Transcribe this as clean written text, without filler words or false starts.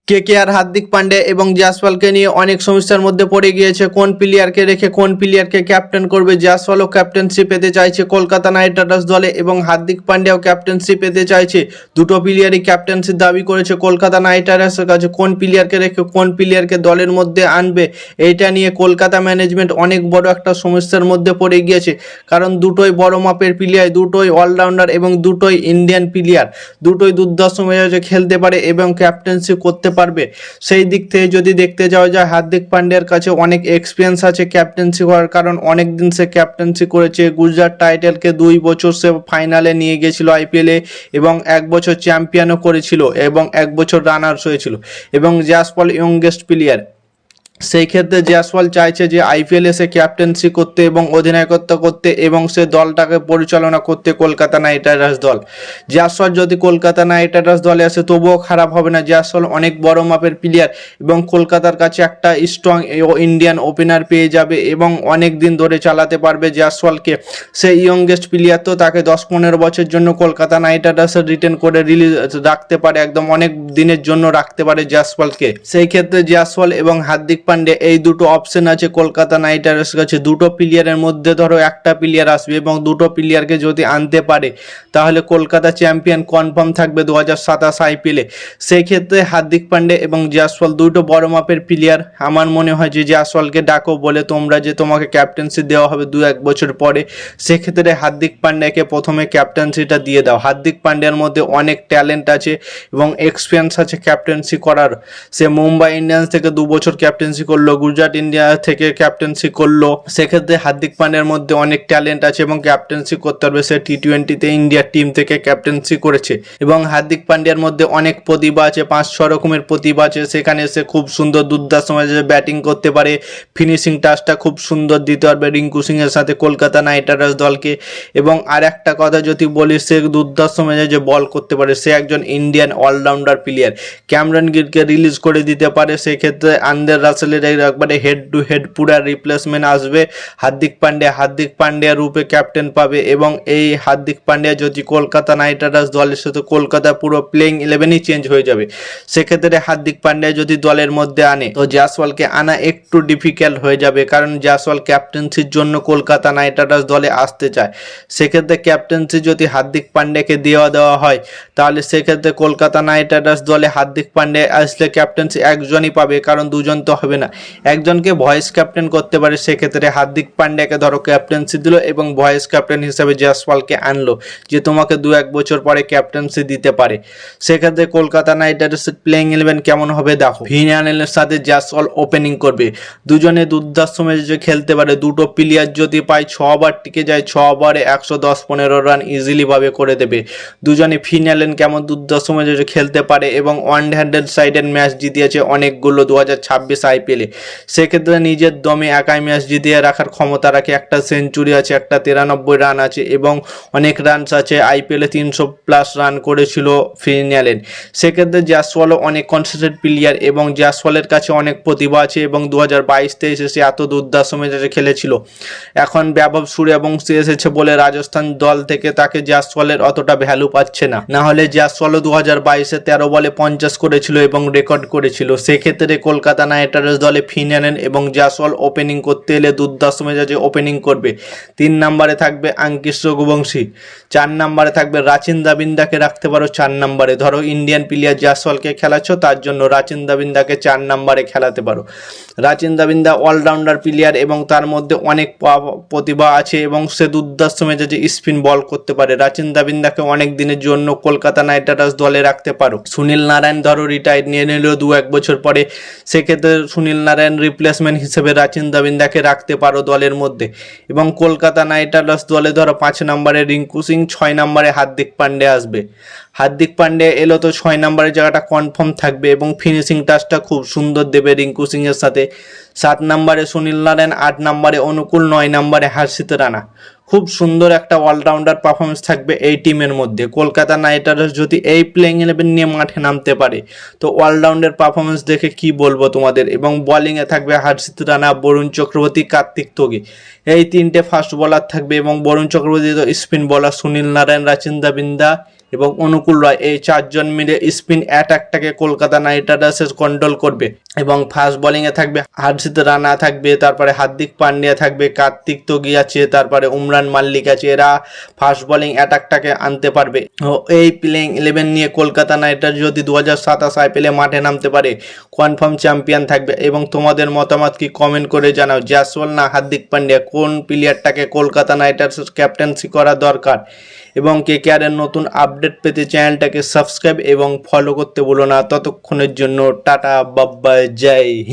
KKR Hardik Pandey এবং জয়সওয়ালকে নিয়ে অনেক সমস্যার মধ্যে পড়ে গিয়েছে। কোন প্লেয়ারকে রেখে কোন প্লেয়ারকে ক্যাপ্টেন করবে। জয়সওয়ালও ক্যাপ্টেন্সি পেতে চাইছে কলকাতা নাইট রাইডার্স দলে এবং হার্দিক পান্ডেও ক্যাপ্টেন্সি পেতে চাইছে। দুটো প্লেয়ারই ক্যাপ্টেন্সির দাবি করেছে কলকাতা নাইট রাইডার্সের কাছে। কোন প্লেয়ারকে রেখে কোন প্লেয়ারকে দলের মধ্যে আনবে, এইটা নিয়ে কলকাতা ম্যানেজমেন্ট অনেক বড় একটা সমস্যার মধ্যে পড়ে গিয়েছে। কারণ দুটোই বড় মাপের প্লেয়ার, দুটোই অলরাউন্ডার এবং দুটোই ইন্ডিয়ান প্লেয়ার, দুটোই দুর্ধর্ষ মেজাজে খেলতে পারে এবং ক্যাপ্টেন্সি করতে পারবে। সেই দিক থেকে যদি দেখতে যাওয়া যায়, হার্দিক পান্ডের কাছে অনেক এক্সপিরিয়েন্স আছে ক্যাপ্টেন্সি করার, কারণ অনেক দিন সে ক্যাপ্টেন্সি করেছে। গুজরাট টাইটেলকে 2 বছর সে ফাইনালে নিয়ে গেছিল আইপিএলে এবং 1 বছর চ্যাম্পিয়নও করেছিল এবং 1 বছর রানার্স হয়েছিল। এবং জয়সওয়াল ইয়ংগেস্ট প্লেয়ার, সেই ক্ষেত্রে জয়সওয়াল চাইছে যে আইপিএলে সে ক্যাপ্টেন্সি করতে এবং অধিনায়কত্ব করতে এবং সে দলটাকে পরিচালনা করতে কলকাতা নাইট রাইডার্স দল। জয়সওয়াল যদি কলকাতা নাইট রাইডার্স দলে আসে তবুও খারাপ হবে না। জয়সওয়াল অনেক বড় মাপের প্লেয়ার এবং কলকাতার কাছে একটা স্ট্রং ইন্ডিয়ান ওপেনার পেয়ে যাবে এবং অনেক দিন ধরে চালাতে পারবে জয়সওয়ালকে। সে ইয়ংগেস্ট প্লেয়ার, তো তাকে 10-15 বছরের জন্য কলকাতা নাইট রাইডার্সের রিটেন করে রিলিজ রাখতে পারে, একদম অনেক দিনের জন্য রাখতে পারে জয়সওয়ালকে। সেই ক্ষেত্রে জয়সওয়াল এবং হার্দিক পান্ডে এই দুটো অপশন আছে কলকাতা নাইট রাইডার্স কাছে। দুটো প্লেয়ারের মধ্যে ধরো একটা প্লেয়ার আসবে এবং দুটো প্লেয়ারকে যদি আনতে পারে তাহলে কলকাতা চ্যাম্পিয়ন কনফার্ম থাকবে 2027 আইপিএলে। সেই ক্ষেত্রে হার্দিক পান্ডে এবং জয়সওয়াল দুটো বড় মাপের প্লেয়ার। আমার মনে হয় যে জয়সওয়ালকে ডাকো বলে তোমরা যে তোমাকে ক্যাপ্টেন্সি দেওয়া হবে 2-1 বছর পরে, সেক্ষেত্রে হার্দিক পান্ডেকে প্রথমে ক্যাপ্টেন্সিটা দিয়ে দাও। হার্দিক পান্ডের মধ্যে অনেক ট্যালেন্ট আছে এবং এক্সপিরিয়েন্স আছে ক্যাপ্টেন্সি করার। সে মুম্বাই ইন্ডিয়ান্স থেকে 2 বছর ক্যাপ্টেন্সি করলো, গুজরাট ইন্ডিয়া থেকে ক্যাপ্টেন্সি করলো। সেক্ষেত্রে হার্দিক পান্ডের মধ্যে অনেক ট্যালেন্ট আছে এবং ক্যাপ্টেন্সি করতে পারবে। সে টি20তে ইন্ডিয়ার টিম থেকে ক্যাপ্টেন্সি করেছে এবং হার্দিক পান্ডের মধ্যে অনেক প্রতিভা আছে, 5-6 রকমের প্রতিভা আছে। সেখানে সে খুব সুন্দর দুর্দান্ত ম্যাচে ব্যাটিং করতে পারে, ফিনিশিং টাচটা খুব সুন্দর দিতে পারবে রিঙ্কু সিং এর সাথে কলকাতা নাইট রাইডার্স দলকে। এবং আর একটা কথা যদি বলি, সে দুর্দান্ত ম্যাচে বল করতে পারে। সে একজন ইন্ডিয়ান অলরাউন্ডার প্লেয়ার, ক্যামেরন গ্রিনকে রিলিজ করে দিতে পারে। সেক্ষেত্রে আন্দ্রে রাসেলের একবারে হেড টু হেড পুরা রিপ্লেসমেন্ট আসবে হার্দিক পান্ডিয়া রূপে ক্যাপ্টেন পাবে। এবং এই হার্দিক পান্ডিয়া যদি কলকাতা নাইট রাইডার্স দলের সাথে কলকাতা পুরো প্লেইং 11ই চেঞ্জ হয়ে যাবে। সেক্ষেত্রে হার্দিক পান্ডিয়া যদি দলের মধ্যে আনে তো জয়সওয়ালকে আনা একটু ডিফিকাল্ট হয়ে যাবে, কারণ জয়সওয়াল ক্যাপ্টেন্সির জন্য কলকাতা নাইট রাইডার্স দলে আসতে চায়। সেক্ষেত্রে ক্যাপ্টেন্সি যদি হার্দিক পান্ডিয়াকে দেওয়া হয় তাহলে সেক্ষেত্রে কলকাতা নাইট রাইডার্স দলে হার্দিক পান্ডিয়া আসলে ক্যাপ্টেন্সি একজনই পাবে, কারণ দুজন তো হবে না, একজনকে ভয়েস ক্যাপ্টেন করতে পারে। সেক্ষেত্রে হার্দিক পান্ডিয়াকে ধরো ক্যাপ্টেন্সি দিল এবং ভয়েস ক্যাপ্টেন হিসেবে জয়সওয়ালকে আনলো যে তোমাকে 2-1 বছর পরে ক্যাপ্টেন্সি দিতে পারে। সেক্ষেত্রে কলকাতা নাইট রাইডার্সের প্লেইং 11 কেমন হবে দেখো। ভিনিয়ানের সাথে জয়সওয়াল ওপেনিং করবে, দুজনে দুর্দান্ত ম্যাচে খেলতে পারে। দুটো প্লেয়ার যদি পায় 6 ওভার টিকে যায়, 6 ওভারে 110-15 রান ইজিলি ভাবে করে দেবে। দুজনে ভিনিয়ান কেমন দুর্দান্ত ম্যাচে খেলতে পারে এবং ওয়ান হ্যান্ডেড সাইডের ম্যাচ জিতিয়েছে অনেকগুলো 2026 আইপিএলে। সেক্ষেত্রে নিজের দমে একাই ম্যাচ জিতিয়ে রাখার ক্ষমতা রাখে। একটা সেঞ্চুরি আছে, একটা 93 রান আছে এবং অনেক রানস আছে। আইপিএলে 300+ রান করেছিল ভিনিয়ান। সেক্ষেত্রে জয়সওয়ালও অনেক কনসিস্টেন্ট প্লেয়ার এবং জয়সওয়ালের কাছে অনেক প্রতিভা আছে এবং 2022-23 এসে এত দুর্দান্ত ম্যাচে খেলেছিল। এখন বৈভব সূর্যবংশী এসেছে বলে রাজস্থান দল থেকে তাকে জয়সওয়ালের অতটা ভ্যালু পাচ্ছে না। না হলে জয়সওয়ালও 2022-এ 13 বলে 50 করেছিল এবং রেকর্ড করেছিল। সেক্ষেত্রে কলকাতা নাইট রাইডার্স দলে ভিনিয়ান এবং জয়সওয়াল ওপেনিং করতে এলে দুর্দান্ত ম্যাচে ওপেনিং করবে। 3 নম্বরে থাকবে আঙ্কিশ রঘুবংশী, 4 নম্বরে থাকবে রাচিন দাবিন্দাকে রাখতে পারো 4 নম্বরে। ধরো ইন্ডিয়ান প্লেয়ার জয়সওয়ালকে খেলাচ্ছ, তার জন্য রাচিন দাবিন্দাকে 4 নম্বরে খেলাতে পারো। রাচিন দাবিন্দা অলরাউন্ডার প্লেয়ার এবং তার মধ্যে অনেক প্রতিভা আছে এবং সে দুর্দান্ত ম্যাচে স্পিন বল করতে পারে। রাচিন দাবিন্দাকে অনেক দিনের জন্য কলকাতা নাইট রাইডার্স দলে রাখতে পারো। সুনীল নারায়ণ ধরো রিটায়ার নিয়ে নিল 2-1 বছর পরে, সেক্ষেত্রে সুনীল নারায়ণ রিপ্লেসমেন্ট হিসেবে রাচিন দাবিন্দাকে রাখতে পারো দলের মধ্যে। এবং কলকাতা নাইট রাইডার্স দলে ধরো 5 নম্বরে রিঙ্কু সিং, 6 নম্বরে হার্দিক পান্ডে আসবে। হার্দিক পান্ডে এলো তো 6 নম্বরের জায়গাটা কনফার্ম থাকবে এবং ফিনিশিং টাচটা খুব সুন্দর দেবে রিঙ্কু সিং এর সাথে। 7 নম্বরে সুনীল নারায়ণ, 8 নম্বরে অনুকূল, 9 নম্বরে হর্ষিত রানা। খুব সুন্দর একটা অলরাউন্ডার পারফরমেন্স থাকবে এই টিমের মধ্যে। কলকাতা নাইট রাইডার্স যদি এই প্লেইং 11 নিয়ে মাঠে নামতে পারে তো অলরাউন্ডার পারফরমেন্স দেখে কি বলবো তোমাদের। এবং বোলিংয়ে থাকবে হর্ষিত রানা, বরুণ চক্রবর্তী, কার্তিক তোগি, এই 3টে ফাস্ট বোলার থাকবে এবং বরুণ চক্রবর্তী তো স্পিন বোলার, সুনীল নারায়ণ, রাচিন দাবিন্দা এবং অনুকূল রয়, এই চারজন মিলে স্পিন অ্যাটাকটাকে কলকাতা নাইট রাইডার্সের কন্ট্রোল করবে। এবং ফাস্ট বোলিংয়ে থাকবে হর্ষিত রানা থাকবে, তারপরে হার্দিক পান্ডিয়া থাকবে, কার্তিক তোগি আছে, তারপরে উমরান মাল্লিক আছে। এরা ফাস্ট বোলিং অ্যাটাকটাকে আনতে পারবে। ও এই প্লেইং 11 নিয়ে কলকাতা নাইট রাইডার্স যদি 2027 আইপিএলে মাঠে নামতে পারে কনফার্ম চ্যাম্পিয়ন থাকবে। এবং তোমাদের মতামত কি কমেন্ট করে জানাও, জয়সওয়াল না হার্দিক পান্ডিয়া কোন প্লেয়ারটাকে কলকাতা নাইট রাইডার্সের ক্যাপ্টেন্সি করা দরকার। এবং কেকেআরের নতুন আপডেট পেতে চ্যানেলটাকে সাবস্ক্রাইব এবং ফলো করতে ভুলো না। ততক্ষণের জন্য টাটা, বাই বাই, জয় হিন্দ।